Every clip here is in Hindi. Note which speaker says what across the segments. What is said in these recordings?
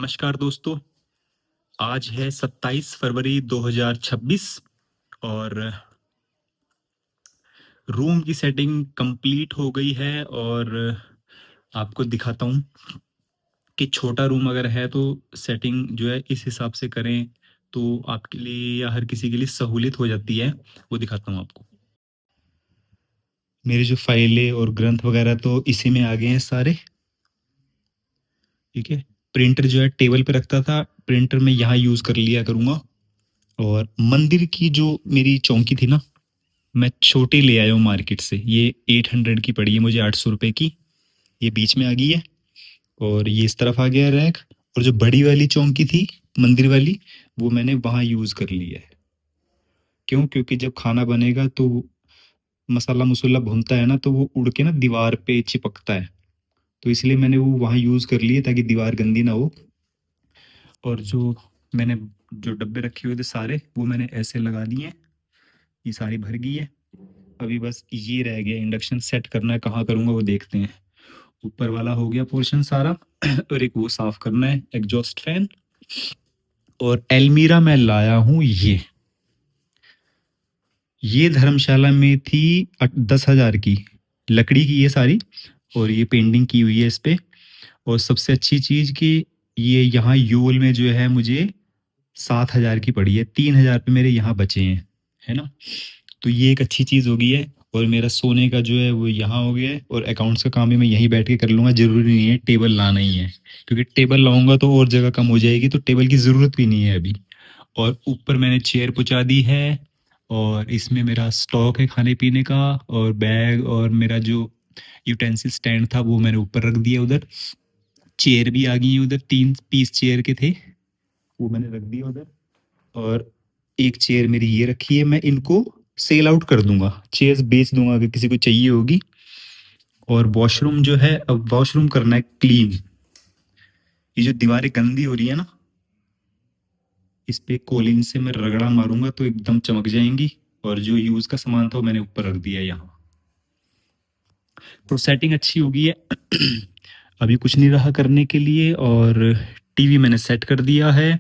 Speaker 1: नमस्कार दोस्तों। आज है 27 फरवरी 2026 और रूम की सेटिंग कंप्लीट हो गई है और आपको दिखाता हूँ कि छोटा रूम अगर है तो सेटिंग जो है इस हिसाब से करें तो आपके लिए या हर किसी के लिए सहूलियत हो जाती है। वो दिखाता हूँ आपको। मेरी जो फाइलें और ग्रंथ वगैरह तो इसी में आ गए हैं सारे। ठीक है। प्रिंटर जो है टेबल पे रखता था, प्रिंटर में यहाँ यूज़ कर लिया करूँगा। और मंदिर की जो मेरी चौकी थी ना, मैं छोटी ले आया हूँ मार्केट से। ये 800 की पड़ी है मुझे, 800 रुपये की। ये बीच में आ गई है और ये इस तरफ आ गया रैक। और जो बड़ी वाली चौकी थी मंदिर वाली, वो मैंने वहाँ यूज़ कर ली है। क्यों? क्योंकि जब खाना बनेगा तो मसाला मसूला भुनता है ना, तो वो उड़ के ना दीवार पे चिपकता है। तो इसलिए मैंने वो वहाँ यूज़ कर लिए ताकि दीवार गंदी ना हो। और जो मैंने जो डब्बे रखे हुए थे सारे, वो मैंने ऐसे लगा दिए हैं। ये सारी भर गई है। अभी बस ये रह गया इंडक्शन सेट करना है, कहाँ करूँगा वो देखते हैं। ऊपर वाला हो गया पोर्शन सारा और एक वो साफ करना है, एग्जॉस्ट फैन। और एल्मीरा मैं लाया हूँ ये धर्मशाला में थी 10,000 की, लकड़ी की ये सारी। और ये पेंटिंग की हुई है इस पे। और सबसे अच्छी चीज़ कि ये यहाँ यूल में जो है मुझे 7,000 की पड़ी है। 3,000 पे मेरे यहाँ बचे हैं, है ना। तो ये एक अच्छी चीज़ हो गई है। और मेरा सोने का जो है वो यहाँ हो गया है। और अकाउंट्स का काम भी मैं यहीं बैठ के कर लूँगा, ज़रूरी नहीं है टेबल लाना ही है। क्योंकि टेबल लाऊंगा तो और जगह कम हो जाएगी, तो टेबल की ज़रूरत भी नहीं है अभी। और ऊपर मैंने चेयर पहुँचा दी है। और इसमें मेरा स्टॉक है खाने पीने का। और बैग और मेरा जो यूटेंसिल स्टैंड था वो मैंने ऊपर रख दिया उधर। चेयर भी आ गई है उधर, 3 पीस चेयर के थे, वो मैंने रख दिया उधर। और एक चेयर मेरी ये रखी है, मैं इनको सेल आउट कर दूंगा, चेयर्स बेच दूंगा अगर किसी को चाहिए होगी। और वॉशरूम जो है, अब वॉशरूम करना है क्लीन। ये जो दीवारें गंदी हो रही है ना, इस पे कोलिन से मैं रगड़ा मारूंगा तो एकदम चमक जाएंगी। और जो यूज का सामान था वो मैंने ऊपर रख दिया यहाँ। तो सेटिंग अच्छी हो गई है। अभी कुछ नहीं रहा करने के लिए। और टीवी मैंने सेट कर दिया है।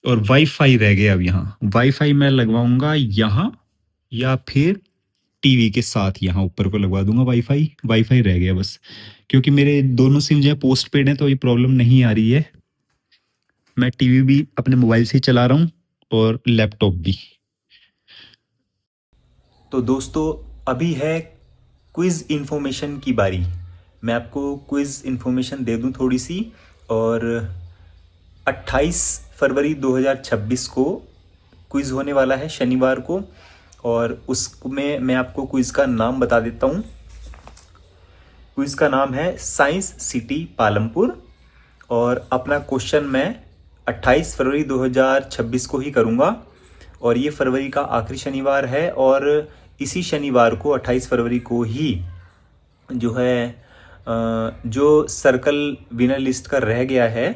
Speaker 1: और वाईफाई रह गया अब यहाँ। वाईफाई मैं लगवाऊंगा यहाँ, या फिर टीवी के साथ यहाँ ऊपर को लगवा दूंगा वाईफाई। वाईफाई रह गया बस, क्योंकि मेरे दोनों सिम जो है पोस्ट पेड हैं, तो ये प्रॉब्लम नहीं आ रही है। मैं टीवी भी अपने मोबाइल से ही चला रहा हूँ और लैपटॉप भी। तो दोस्तों, अभी है क्विज़ इन्फॉर्मेशन की बारी। मैं आपको क्विज़ इन्फॉर्मेशन दे दूं थोड़ी सी। और 28 फरवरी 2026 को क्विज़ होने वाला है, शनिवार को। और उसमें मैं आपको क्विज़ का नाम बता देता हूँ। क्विज़ का नाम है साइंस सिटी पालमपुर। और अपना क्वेश्चन मैं 28 फरवरी 2026 को ही करूँगा। और ये फरवरी का आखिरी शनिवार है। और इसी शनिवार को 28 फरवरी को ही जो है जो सर्कल विनर लिस्ट का रह गया है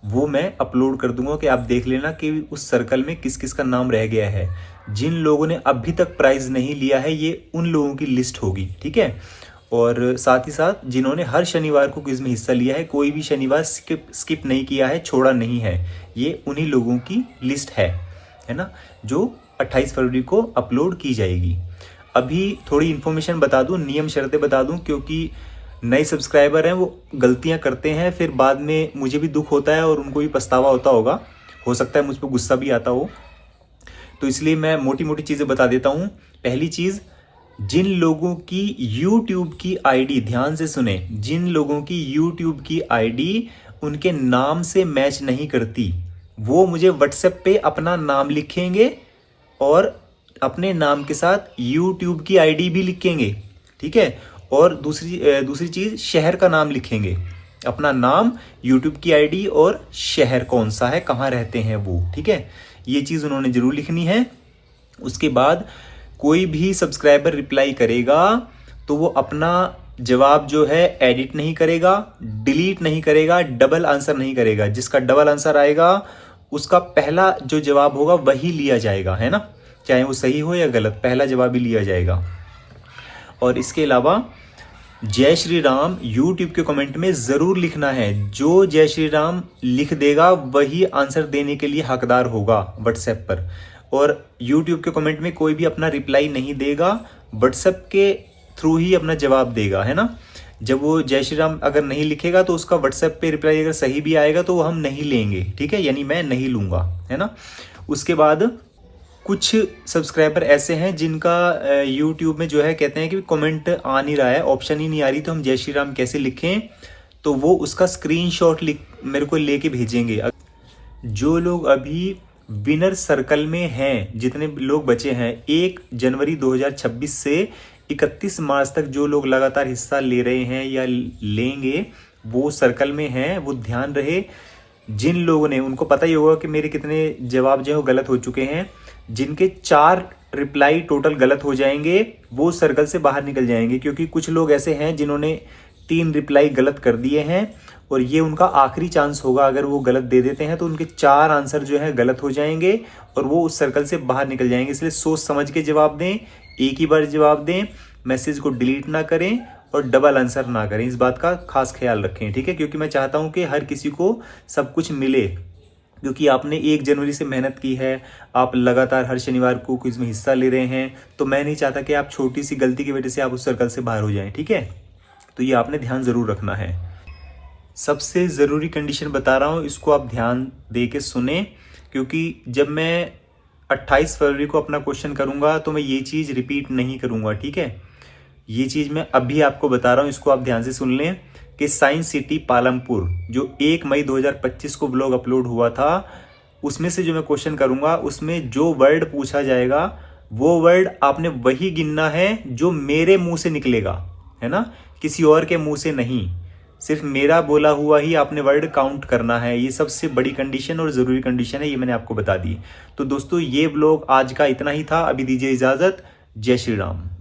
Speaker 1: वो मैं अपलोड कर दूंगा, कि आप देख लेना कि उस सर्कल में किस किस का नाम रह गया है। जिन लोगों ने अभी तक प्राइज़ नहीं लिया है, ये उन लोगों की लिस्ट होगी, ठीक है। और साथ ही साथ जिन्होंने हर शनिवार को क्विज में हिस्सा लिया है, कोई भी शनिवार स्किप नहीं किया है, छोड़ा नहीं है, ये उन्हीं लोगों की लिस्ट है ना, जो 28 फरवरी को अपलोड की जाएगी। अभी थोड़ी इन्फॉर्मेशन बता दूं, नियम शर्तें बता दूं, क्योंकि नए सब्सक्राइबर हैं, वो गलतियां करते हैं, फिर बाद में मुझे भी दुख होता है और उनको भी पछतावा होता होगा, हो सकता है मुझ पर गुस्सा भी आता हो। तो इसलिए मैं मोटी मोटी चीज़ें बता देता हूँ। पहली चीज़, जिन लोगों की YouTube की आईडी, ध्यान से सुने, जिन लोगों की YouTube की आईडी उनके नाम से मैच नहीं करती, वो मुझे व्हाट्सएप पे अपना नाम लिखेंगे और अपने नाम के साथ YouTube की आईडी भी लिखेंगे, ठीक है। और दूसरी चीज़, शहर का नाम लिखेंगे, अपना नाम, YouTube की आईडी और शहर कौन सा है, कहाँ रहते हैं वो, ठीक है। ये चीज़ उन्होंने ज़रूर लिखनी है। उसके बाद कोई भी सब्सक्राइबर रिप्लाई करेगा तो वो अपना जवाब जो है एडिट नहीं करेगा, डिलीट नहीं करेगा, डबल आंसर नहीं करेगा। जिसका डबल आंसर आएगा उसका पहला जो जवाब होगा वही लिया जाएगा, है ना, चाहे वो सही हो या गलत, पहला जवाब ही लिया जाएगा। और इसके अलावा जय श्री राम यूट्यूब के कमेंट में ज़रूर लिखना है। जो जय श्री राम लिख देगा वही आंसर देने के लिए हकदार होगा व्हाट्सएप पर। और यूट्यूब के कमेंट में कोई भी अपना रिप्लाई नहीं देगा, व्हाट्सएप के थ्रू ही अपना जवाब देगा, है ना। जब वो जय श्री राम अगर नहीं लिखेगा तो उसका व्हाट्सएप पे रिप्लाई अगर सही भी आएगा तो वो हम नहीं लेंगे, ठीक है, यानी मैं नहीं लूँगा, है ना। उसके बाद कुछ सब्सक्राइबर ऐसे हैं जिनका यूट्यूब में जो है कहते हैं कि कमेंट आ नहीं रहा है, ऑप्शन ही नहीं आ रही, तो हम जय श्री राम कैसे लिखें। तो वो उसका स्क्रीनशॉट मेरे को लेके भेजेंगे। जो लोग अभी विनर सर्कल में हैं, जितने लोग बचे हैं 1 जनवरी 2026 से 31 मार्च तक जो लोग लगातार हिस्सा ले रहे हैं या लेंगे वो सर्कल में हैं, वो ध्यान रहे। जिन लोगों ने, उनको पता ही होगा कि मेरे कितने जवाब जो है वो गलत हो चुके हैं, जिनके 4 रिप्लाई टोटल गलत हो जाएंगे वो सर्कल से बाहर निकल जाएंगे। क्योंकि कुछ लोग ऐसे हैं जिन्होंने 3 रिप्लाई गलत कर दिए हैं और ये उनका आखिरी चांस होगा। अगर वो गलत दे देते हैं तो उनके 4 आंसर जो है गलत हो जाएंगे और वो उस सर्कल से बाहर निकल जाएंगे। इसलिए सोच समझ के जवाब दें, एक ही बार जवाब दें, मैसेज को डिलीट ना करें और डबल आंसर ना करें। इस बात का खास ख्याल रखें, ठीक है, क्योंकि मैं चाहता हूं कि हर किसी को सब कुछ मिले। क्योंकि आपने 1 जनवरी से मेहनत की है, आप लगातार हर शनिवार को क्विज में हिस्सा ले रहे हैं, तो मैं नहीं चाहता कि आप छोटी सी गलती की वजह से आप उस सर्कल से बाहर हो जाएं, ठीक है। तो ये आपने ध्यान ज़रूर रखना है। सबसे ज़रूरी कंडीशन बता रहा हूँ, इसको आप ध्यान दे के सुने, क्योंकि जब मैं 28 फरवरी को अपना क्वेश्चन करूँगा तो मैं ये चीज़ रिपीट नहीं करूँगा, ठीक है। ये चीज़ मैं अभी आपको बता रहा हूँ, इसको आप ध्यान से सुन लें कि साइंस सिटी पालमपुर जो 1 मई 2025 को ब्लॉग अपलोड हुआ था, उसमें से जो मैं क्वेश्चन करूँगा उसमें जो वर्ड पूछा जाएगा वो वर्ड आपने वही गिनना है जो मेरे मुंह से निकलेगा, है ना, किसी और के मुंह से नहीं। सिर्फ मेरा बोला हुआ ही आपने वर्ड काउंट करना है। ये सबसे बड़ी कंडीशन और ज़रूरी कंडीशन है, ये मैंने आपको बता दी। तो दोस्तों ये ब्लॉग आज का इतना ही था। अभी दीजिए इजाज़त। जय श्री राम।